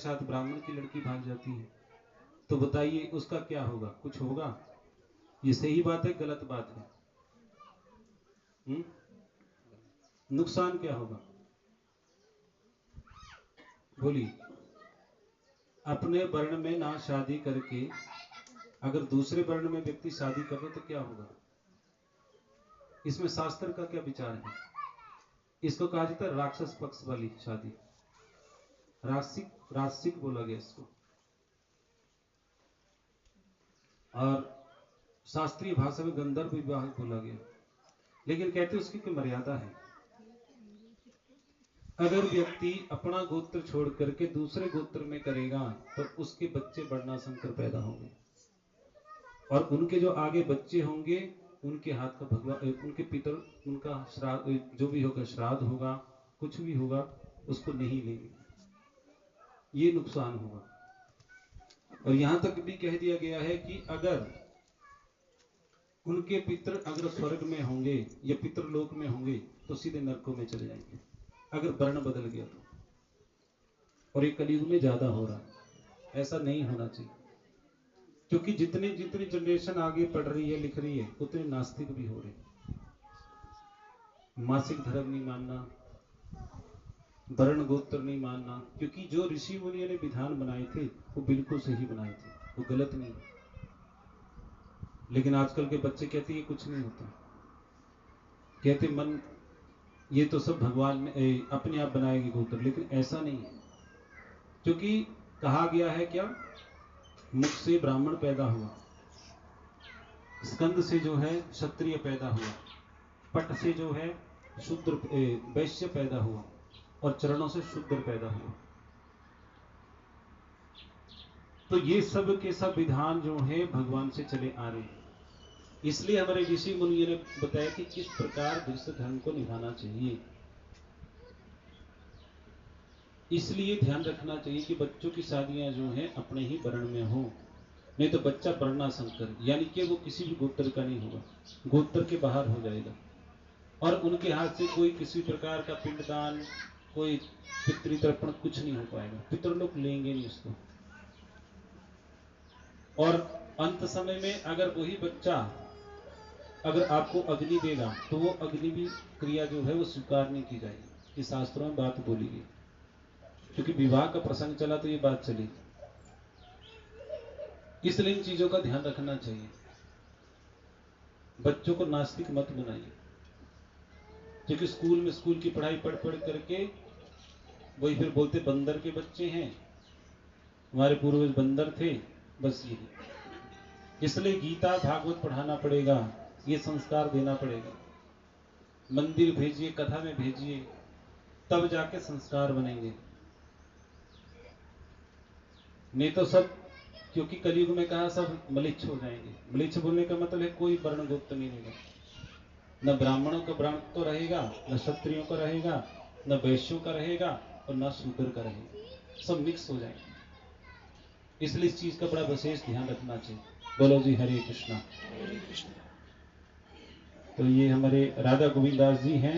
साथ ब्राह्मण की लड़की भाग जाती है, तो बताइए उसका क्या होगा? कुछ होगा? ये सही बात है, गलत बात है? नुकसान क्या होगा? बोलिए। अपने वर्ण में ना शादी करके अगर दूसरे वर्ण में व्यक्ति शादी करे तो क्या होगा? इसमें शास्त्र का क्या विचार है? इसको कहा जाता है राक्षस पक्ष वाली शादी, राक्षसिक बोला गया इसको। और शास्त्रीय भाषा में गंधर्व विवाह बोला गया। लेकिन कहते उसकी कोई मर्यादा है। अगर व्यक्ति अपना गोत्र छोड़ करके दूसरे गोत्र में करेगा तो उसके बच्चे वर्णाशंकर पैदा होंगे, और उनके जो आगे बच्चे होंगे उनके हाथ का भगवान, उनके पितर, उनका श्राद्ध जो भी होगा, श्राद्ध होगा, कुछ भी होगा, उसको नहीं लेंगे। ये नुकसान होगा। और यहां तक भी कह दिया गया है कि अगर उनके पितर अगर स्वर्ग में होंगे या पितरलोक में होंगे तो सीधे नरकों में चले जाएंगे, अगर वर्ण बदल गया तो। और ये कलयुग में ज्यादा हो रहा है, ऐसा नहीं होना चाहिए। क्योंकि जितनी जनरेशन आगे पढ़ रही है, लिख रही है, उतने नास्तिक भी हो रहे। मासिक धर्म नहीं मानना, वर्ण गोत्र नहीं मानना, क्योंकि जो ऋषि मुनियों ने विधान बनाए थे वो बिल्कुल सही बनाए थे, वो गलत नहीं। लेकिन आजकल के बच्चे कहते हैं कुछ नहीं होता, कहते मन ये तो सब भगवान ने अपने आप बनाएगी गोत्र, लेकिन ऐसा नहीं है। क्योंकि कहा गया है क्या, मुख से ब्राह्मण पैदा हुआ, स्कंद से जो है क्षत्रिय पैदा हुआ, पट से जो है शूद्र वैश्य पैदा हुआ, और चरणों से शूद्र पैदा हुआ। तो ये सब के सब विधान जो है भगवान से चले आ रहे हैं। इसलिए हमारे ऋषि मुनियों ने बताया कि किस प्रकार वृक्ष धर्म को निभाना चाहिए। इसलिए ध्यान रखना चाहिए कि बच्चों की शादियां जो हैं अपने ही वर्ण में हो, नहीं तो बच्चा वर्णाशंकर, यानी कि वो किसी भी गोत्र का नहीं होगा, गोत्र के बाहर हो जाएगा। और उनके हाथ से कोई किसी प्रकार का पिंडदान, कोई पितृतर्पण कुछ नहीं हो पाएगा, पितर लोग लेंगे नहीं उसको। और अंत समय में अगर वही बच्चा अगर आपको अग्नि देगा तो वो अग्नि भी क्रिया जो है वो स्वीकार नहीं की जाएगी। इस शास्त्रों में बात बोली गई, क्योंकि विवाह का प्रसंग चला तो ये बात चली। इसलिए इन चीजों का ध्यान रखना चाहिए। बच्चों को नास्तिक मत बनाइए, क्योंकि स्कूल की पढ़ाई पढ़ करके वही फिर बोलते बंदर के बच्चे हैं, हमारे पूर्वज बंदर थे, बस यही। इसलिए गीता भागवत पढ़ाना पड़ेगा, ये संस्कार देना पड़ेगा। मंदिर भेजिए, कथा में भेजिए, तब जाके संस्कार बनेंगे। नहीं तो सब, क्योंकि कलयुग में कहा सब मलिच्छ हो जाएंगे। मलिच्छ बोलने का मतलब है कोई वर्ण गोत्र नहीं रहेगा, न ब्राह्मणों का ब्राह्मण तो रहेगा, न क्षत्रियों का रहेगा, न वैश्यों का रहेगा, और न शूद्र का रहेगा, सब मिक्स हो जाएंगे। इसलिए इस चीज का बड़ा विशेष ध्यान रखना चाहिए। बोलो जी हरे कृष्णा। तो ये हमारे राधा गोविंद दास जी हैं।